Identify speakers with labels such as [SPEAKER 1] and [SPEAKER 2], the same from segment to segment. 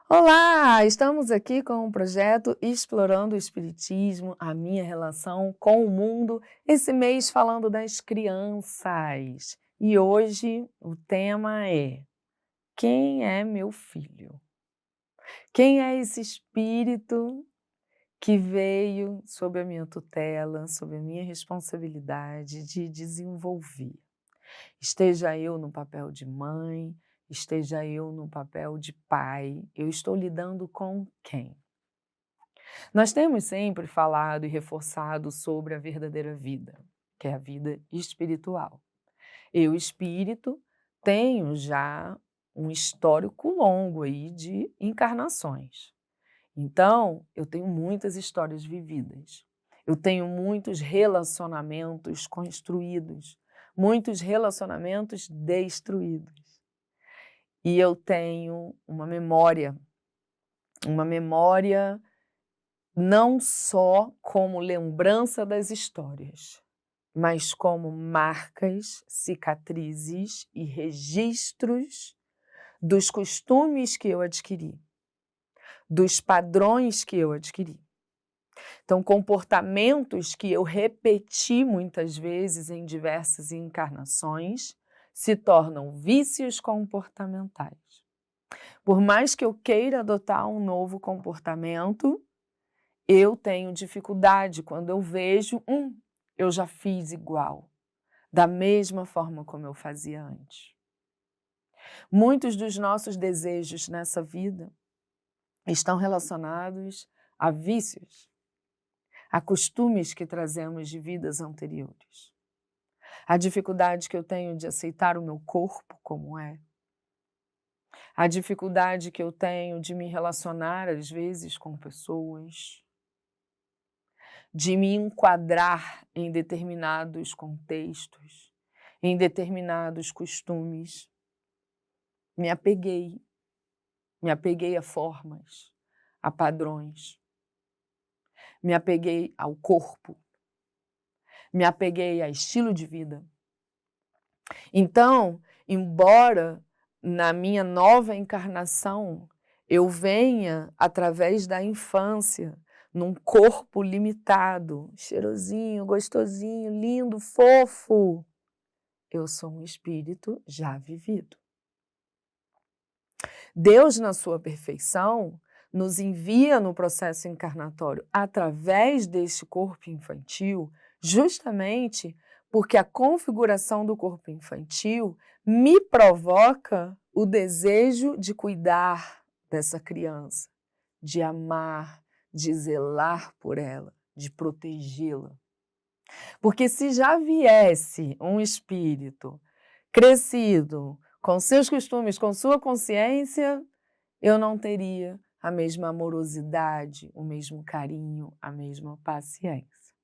[SPEAKER 1] Olá, estamos aqui com o projeto Explorando o Espiritismo, a minha relação com o mundo, esse mês falando das crianças. E hoje o tema é: quem é meu filho? Quem é esse espírito que veio sob a minha tutela, sob a minha responsabilidade de desenvolver? Esteja eu no papel de mãe, esteja eu no papel de pai, eu estou lidando com quem? Nós temos sempre falado e reforçado sobre a verdadeira vida, que é a vida espiritual. Eu, espírito, tenho já um histórico longo aí de encarnações. Então, eu tenho muitas histórias vividas. Eu tenho muitos relacionamentos construídos, muitos relacionamentos destruídos. E eu tenho uma memória não só como lembrança das histórias, mas como marcas, cicatrizes e registros dos costumes que eu adquiri, dos padrões que eu adquiri. Então, comportamentos que eu repeti muitas vezes em diversas encarnações se tornam vícios comportamentais. Por mais que eu queira adotar um novo comportamento, eu tenho dificuldade quando eu vejo, eu já fiz igual, da mesma forma como eu fazia antes. Muitos dos nossos desejos nessa vida estão relacionados a vícios, a costumes que trazemos de vidas anteriores. A dificuldade que eu tenho de aceitar o meu corpo como é. A dificuldade que eu tenho de me relacionar, às vezes, com pessoas, de me enquadrar em determinados contextos, em determinados costumes. Me apeguei a formas, a padrões, me apeguei ao corpo, me apeguei a estilo de vida. Então, embora na minha nova encarnação eu venha através da infância, num corpo limitado, cheirosinho, gostosinho, lindo, fofo, eu sou um espírito já vivido. Deus, na sua perfeição, nos envia no processo encarnatório através deste corpo infantil, justamente porque a configuração do corpo infantil me provoca o desejo de cuidar dessa criança, de amar, de zelar por ela, de protegê-la. Porque se já viesse um espírito crescido, com seus costumes, com sua consciência, eu não teria a mesma amorosidade, o mesmo carinho, a mesma paciência.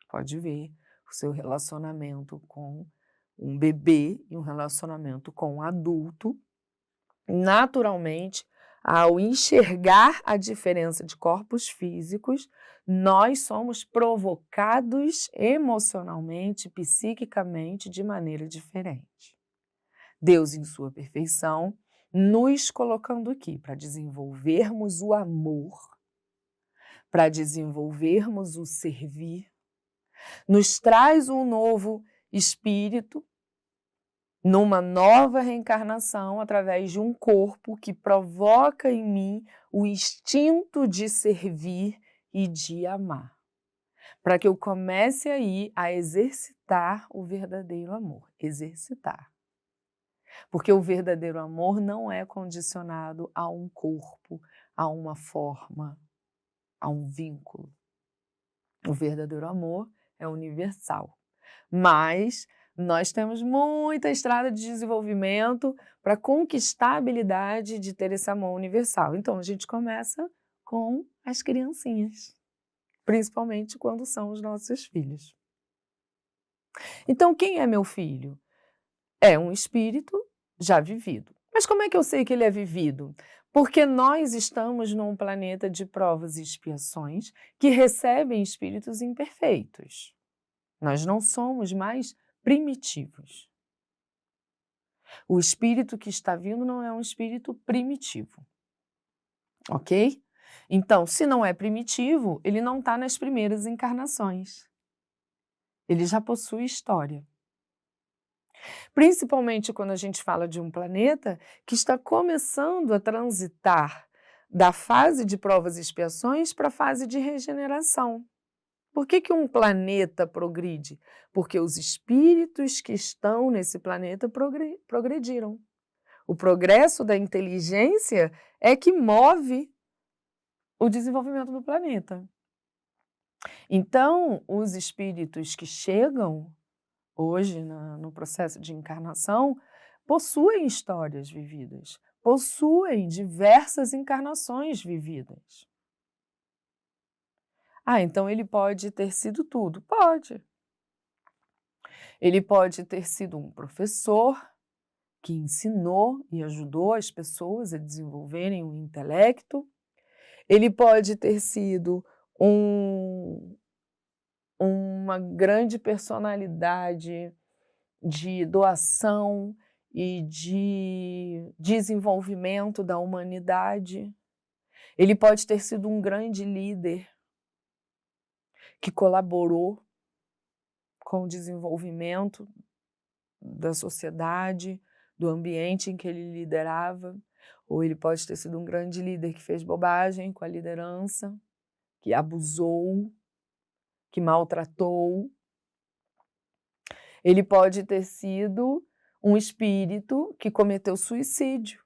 [SPEAKER 1] Pode ver o seu relacionamento com um bebê e um relacionamento com um adulto. Naturalmente, ao enxergar a diferença de corpos físicos, nós somos provocados emocionalmente, psiquicamente, de maneira diferente. Deus, em sua perfeição, nos colocando aqui para desenvolvermos o amor, para desenvolvermos o servir, nos traz um novo espírito, numa nova reencarnação, através de um corpo que provoca em mim o instinto de servir e de amar, para que eu comece aí a exercitar o verdadeiro amor, exercitar. Porque o verdadeiro amor não é condicionado a um corpo, a uma forma, a um vínculo. O verdadeiro amor é universal. Mas nós temos muita estrada de desenvolvimento para conquistar a habilidade de ter esse amor universal. Então, a gente começa com as criancinhas, principalmente quando são os nossos filhos. Então, quem é meu filho? É um espírito já vivido. Mas como é que eu sei que ele é vivido? Porque nós estamos num planeta de provas e expiações que recebem espíritos imperfeitos. Nós não somos mais primitivos. O espírito que está vindo não é um espírito primitivo. ok? Então, se não é primitivo, ele não está nas primeiras encarnações. Ele já possui história. Principalmente quando a gente fala de um planeta que está começando a transitar da fase de provas e expiações para a fase de regeneração. Por que um planeta progride? Porque os espíritos que estão nesse planeta progrediram. O progresso da inteligência é que move o desenvolvimento do planeta. Então, os espíritos que chegam hoje no processo de encarnação possuem histórias vividas, possuem diversas encarnações vividas. Então ele pode ter sido tudo? Pode. Ele pode ter sido um professor que ensinou e ajudou as pessoas a desenvolverem o intelecto. Ele pode ter sido uma grande personalidade de doação e de desenvolvimento da humanidade. Ele pode ter sido um grande líder que colaborou com o desenvolvimento da sociedade, do ambiente em que ele liderava, ou ele pode ter sido um grande líder que fez bobagem com a liderança, que abusou, que maltratou. Ele pode ter sido um espírito que cometeu suicídio.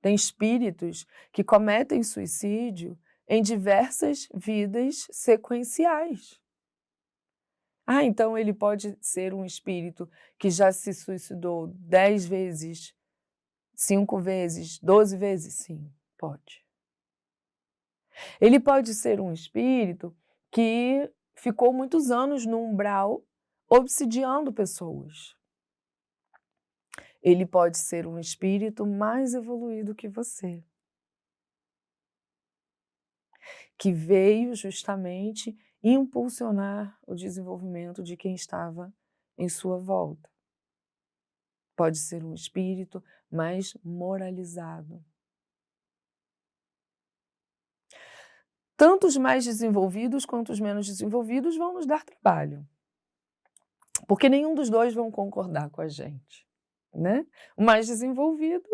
[SPEAKER 1] Tem espíritos que cometem suicídio em diversas vidas sequenciais. Então ele pode ser um espírito que já se suicidou 10 vezes, 5 vezes, 12 vezes? Sim, pode. Ele pode ser um espírito que ficou muitos anos no umbral obsidiando pessoas. Ele pode ser um espírito mais evoluído que você, que veio justamente impulsionar o desenvolvimento de quem estava em sua volta. Pode ser um espírito mais moralizado. Tanto os mais desenvolvidos quanto os menos desenvolvidos vão nos dar trabalho, porque nenhum dos dois vão concordar com a gente, né? O mais desenvolvido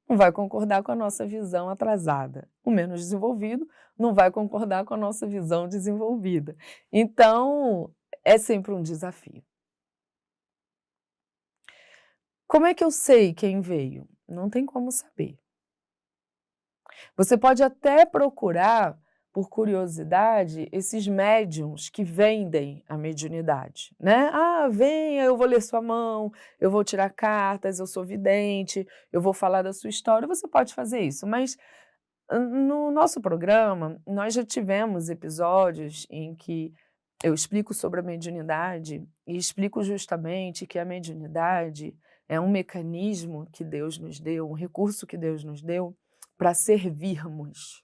[SPEAKER 1] não vai concordar com a nossa visão atrasada. O menos desenvolvido não vai concordar com a nossa visão desenvolvida. Então, é sempre um desafio. Como é que eu sei quem veio? Não tem como saber. Você pode até procurar, por curiosidade, esses médiums que vendem a mediunidade, né? Venha, eu vou ler sua mão, eu vou tirar cartas, eu sou vidente, eu vou falar da sua história. Você pode fazer isso, mas no nosso programa, nós já tivemos episódios em que eu explico sobre a mediunidade e explico justamente que a mediunidade é um mecanismo que Deus nos deu, um recurso que Deus nos deu para servirmos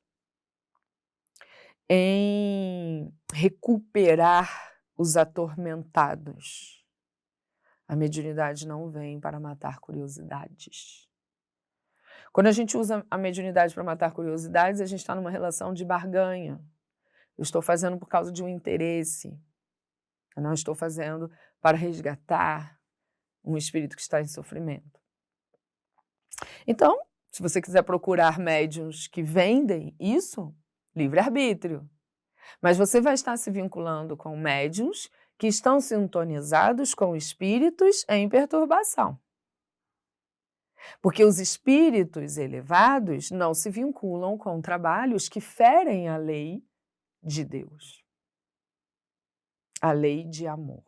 [SPEAKER 1] em recuperar os atormentados. A mediunidade não vem para matar curiosidades. Quando a gente usa a mediunidade para matar curiosidades, a gente está numa relação de barganha. Eu estou fazendo por causa de um interesse. Eu não estou fazendo para resgatar um espírito que está em sofrimento. Então, se você quiser procurar médiuns que vendem isso, livre-arbítrio. Mas você vai estar se vinculando com médiuns que estão sintonizados com espíritos em perturbação. Porque os espíritos elevados não se vinculam com trabalhos que ferem a lei de Deus, a lei de amor.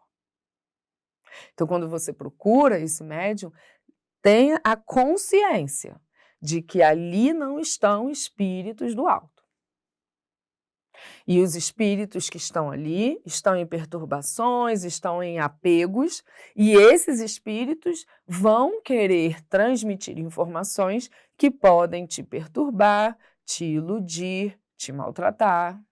[SPEAKER 1] Então, quando você procura esse médium, tenha a consciência de que ali não estão espíritos do alto. E os espíritos que estão ali estão em perturbações, estão em apegos, e esses espíritos vão querer transmitir informações que podem te perturbar, te iludir, te maltratar.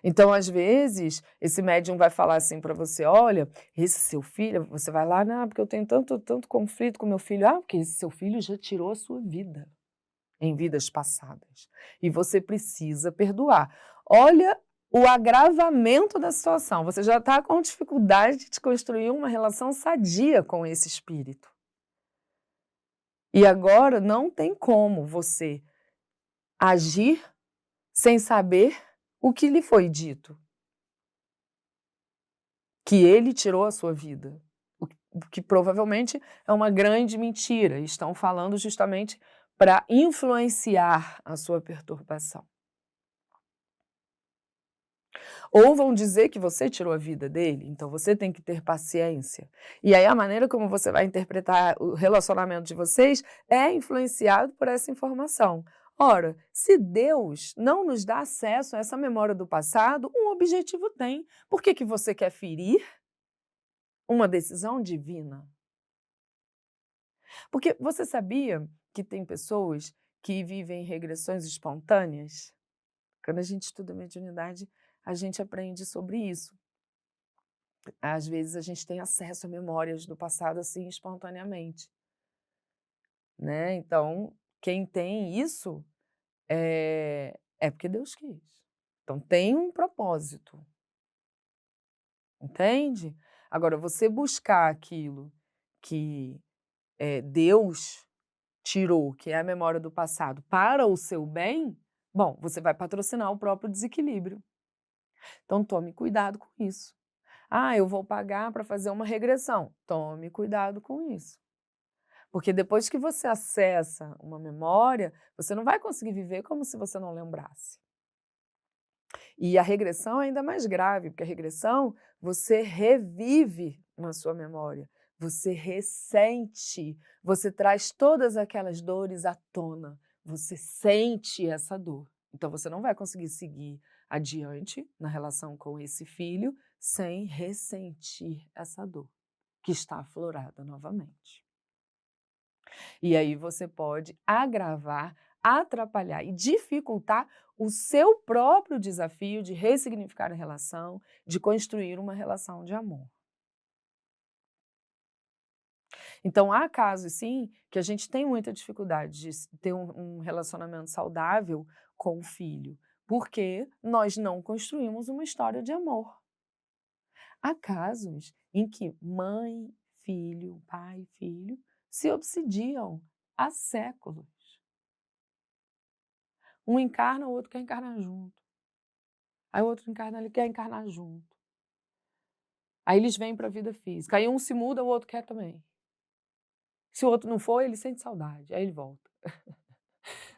[SPEAKER 1] Então, às vezes, esse médium vai falar assim para você: olha, esse seu filho, você vai lá, porque eu tenho tanto conflito com meu filho. Porque esse seu filho já tirou a sua vida. em vidas passadas. E você precisa perdoar. Olha o agravamento da situação. Você já está com dificuldade de construir uma relação sadia com esse espírito. E agora não tem como você agir sem saber o que lhe foi dito. Que ele tirou a sua vida. O que provavelmente é uma grande mentira. Estão falando justamente para influenciar a sua perturbação. Ou vão dizer que você tirou a vida dele, então você tem que ter paciência. E aí a maneira como você vai interpretar o relacionamento de vocês é influenciado por essa informação. Ora, se Deus não nos dá acesso a essa memória do passado, um objetivo tem. Por que você quer ferir uma decisão divina? Porque você sabia que tem pessoas que vivem regressões espontâneas? Quando a gente estuda mediunidade, a gente aprende sobre isso. Às vezes a gente tem acesso a memórias do passado assim espontaneamente, né? Então, quem tem isso é porque Deus quis. Então tem um propósito, entende? Agora, você buscar aquilo que Deus tirou, que é a memória do passado, para o seu bem, bom, você vai patrocinar o próprio desequilíbrio. Então tome cuidado com isso. Ah, eu vou pagar para fazer uma regressão. Tome cuidado com isso. Porque depois que você acessa uma memória, você não vai conseguir viver como se você não lembrasse. E a regressão é ainda mais grave, porque a regressão você revive na sua memória, você ressente, você traz todas aquelas dores à tona, você sente essa dor. Então você não vai conseguir seguir adiante na relação com esse filho sem ressentir essa dor que está aflorada novamente. E aí você pode agravar, atrapalhar e dificultar o seu próprio desafio de ressignificar a relação, de construir uma relação de amor. Então, há casos, sim, que a gente tem muita dificuldade de ter um relacionamento saudável com o filho, porque nós não construímos uma história de amor. Há casos em que mãe, filho, pai, filho se obsidiam há séculos. Um encarna, o outro quer encarnar junto. Aí o outro encarna, ele quer encarnar junto. Aí eles vêm para a vida física. Aí um se muda, o outro quer também. Se o outro não for, ele sente saudade, aí ele volta.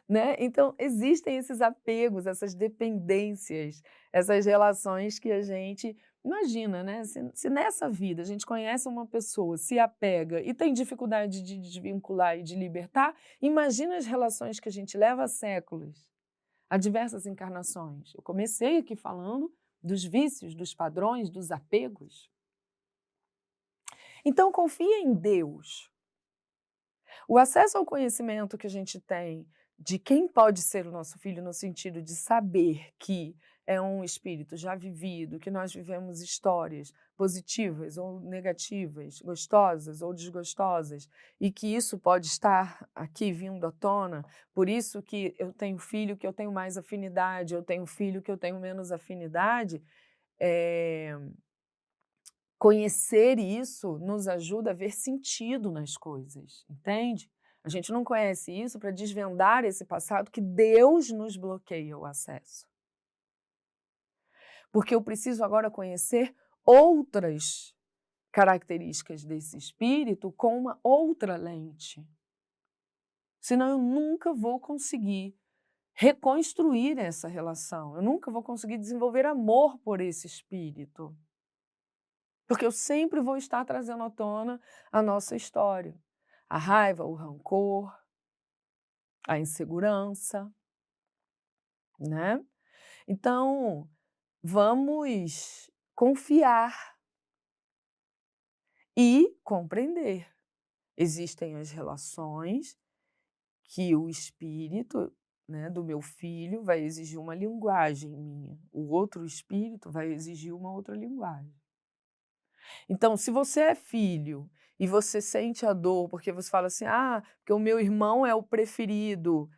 [SPEAKER 1] Né? Então, existem esses apegos, essas dependências, essas relações que a gente imagina, né? Se nessa vida a gente conhece uma pessoa, se apega e tem dificuldade de desvincular e de libertar, imagina as relações que a gente leva há séculos. Há diversas encarnações. Eu comecei aqui falando dos vícios, dos padrões, dos apegos. Então, confia em Deus. O acesso ao conhecimento que a gente tem de quem pode ser o nosso filho, no sentido de saber que é um espírito já vivido, que nós vivemos histórias positivas ou negativas, gostosas ou desgostosas, e que isso pode estar aqui vindo à tona, por isso que eu tenho filho que eu tenho mais afinidade, eu tenho filho que eu tenho menos afinidade, conhecer isso nos ajuda a ver sentido nas coisas, entende? A gente não conhece isso para desvendar esse passado que Deus nos bloqueia o acesso. Porque eu preciso agora conhecer outras características desse espírito com uma outra lente. Senão eu nunca vou conseguir reconstruir essa relação, eu nunca vou conseguir desenvolver amor por esse espírito. Porque eu sempre vou estar trazendo à tona a nossa história. A raiva, o rancor, a insegurança, né? Então, vamos confiar e compreender. Existem as relações que o espírito, né, do meu filho vai exigir uma linguagem minha, o outro espírito vai exigir uma outra linguagem. Então, se você é filho e você sente a dor porque você fala assim, porque o meu irmão é o preferido,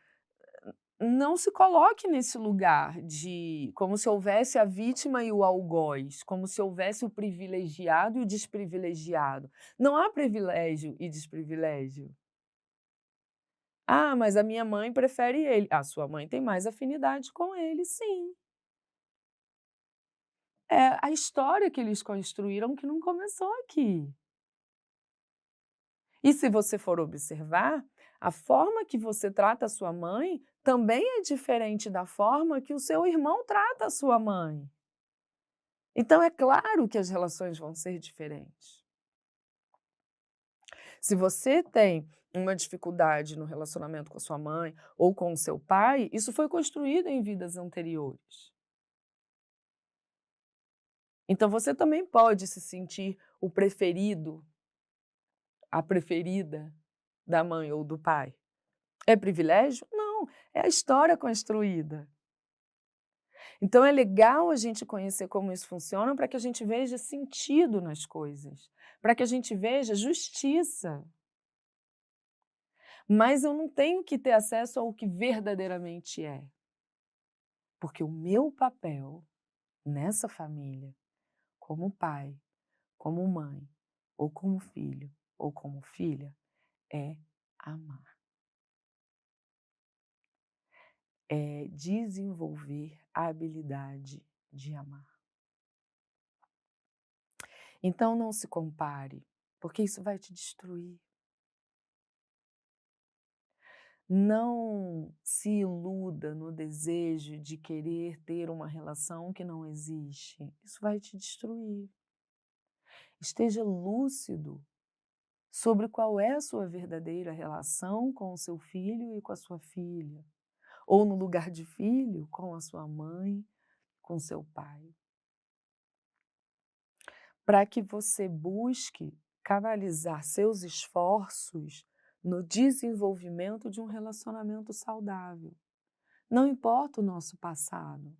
[SPEAKER 1] Não se coloque nesse lugar de como se houvesse a vítima e o algoz, como se houvesse o privilegiado e o desprivilegiado. Não há privilégio e desprivilégio. "Ah, mas a minha mãe prefere ele". A sua mãe tem mais afinidade com ele, sim. É a história que eles construíram que não começou aqui. E se você for observar, a forma que você trata a sua mãe também é diferente da forma que o seu irmão trata a sua mãe. Então é claro que as relações vão ser diferentes. Se você tem uma dificuldade no relacionamento com a sua mãe ou com o seu pai, isso foi construído em vidas anteriores. Então você também pode se sentir o preferido, a preferida da mãe ou do pai. É privilégio? Não, é a história construída. Então é legal a gente conhecer como isso funciona para que a gente veja sentido nas coisas, para que a gente veja justiça. Mas eu não tenho que ter acesso ao que verdadeiramente é, porque o meu papel nessa família, como pai, como mãe, ou como filho, ou como filha, é amar, é desenvolver a habilidade de amar. Então não se compare, porque isso vai te destruir. Não se iluda no desejo de querer ter uma relação que não existe. Isso vai te destruir. Esteja lúcido sobre qual é a sua verdadeira relação com o seu filho e com a sua filha, ou no lugar de filho, com a sua mãe, com seu pai, para que você busque canalizar seus esforços no desenvolvimento de um relacionamento saudável. Não importa o nosso passado,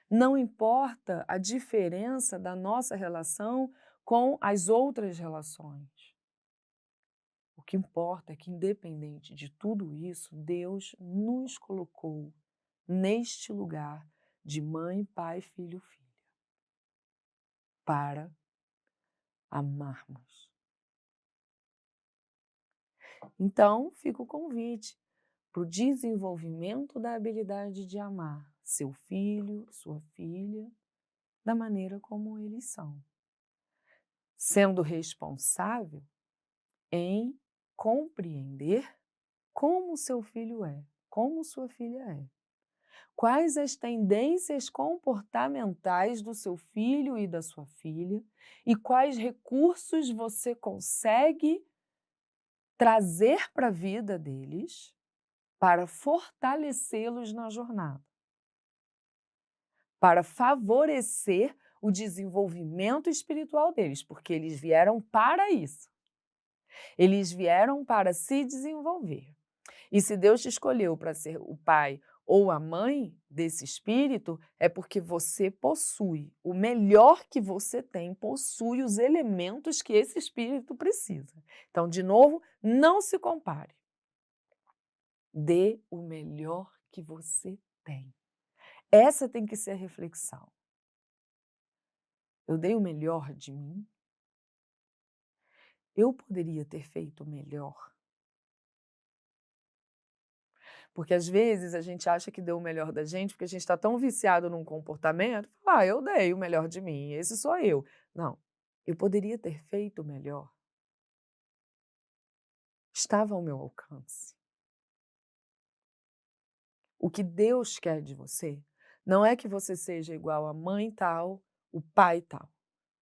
[SPEAKER 1] não importa a diferença da nossa relação com as outras relações. O que importa é que, independente de tudo isso, Deus nos colocou neste lugar de mãe, pai, filho, filha, para amarmos. Então, fica o convite para o desenvolvimento da habilidade de amar seu filho, sua filha, da maneira como eles são, sendo responsável em compreender como seu filho é, como sua filha é. Quais as tendências comportamentais do seu filho e da sua filha e quais recursos você consegue trazer para a vida deles para fortalecê-los na jornada, para favorecer o desenvolvimento espiritual deles, porque eles vieram para isso. Eles vieram para se desenvolver. E se Deus te escolheu para ser o pai ou a mãe desse espírito, é porque você possui. O melhor que você tem possui os elementos que esse espírito precisa. Então, de novo, não se compare. Dê o melhor que você tem. Essa tem que ser a reflexão. Eu dei o melhor de mim? Eu poderia ter feito melhor? Porque às vezes a gente acha que deu o melhor da gente, porque a gente está tão viciado num comportamento, fala, eu dei o melhor de mim, esse sou eu. Não, eu poderia ter feito melhor. Estava ao meu alcance. O que Deus quer de você não é que você seja igual a mãe tal, o pai tal.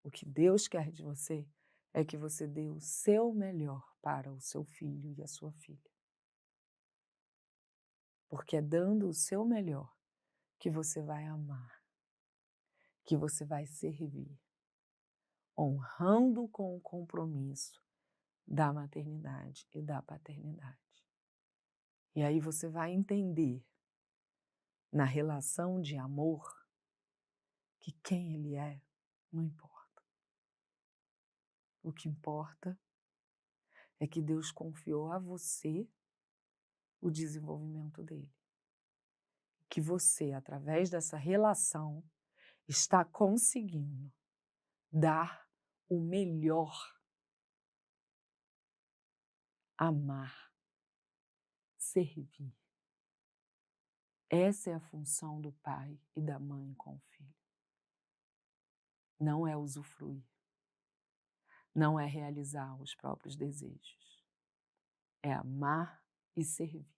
[SPEAKER 1] O que Deus quer de você é que você dê o seu melhor para o seu filho e a sua filha. Porque é dando o seu melhor que você vai amar, que você vai servir, honrando com o compromisso da maternidade e da paternidade. E aí você vai entender, na relação de amor, que quem ele é não importa. O que importa é que Deus confiou a você o desenvolvimento dele. que você, através dessa relação, está conseguindo dar o melhor, amar, servir. Essa é a função do pai e da mãe com o filho. Não é usufruir. Não é realizar os próprios desejos. É amar e servir.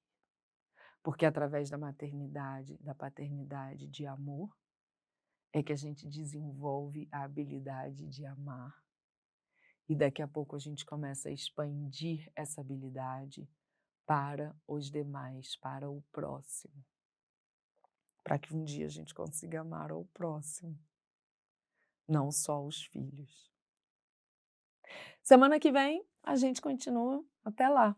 [SPEAKER 1] Porque através da maternidade, da paternidade, de amor, é que a gente desenvolve a habilidade de amar. E daqui a pouco a gente começa a expandir essa habilidade para os demais, para o próximo. Para que um dia a gente consiga amar o próximo, não só os filhos. Semana que vem a gente continua. Até lá!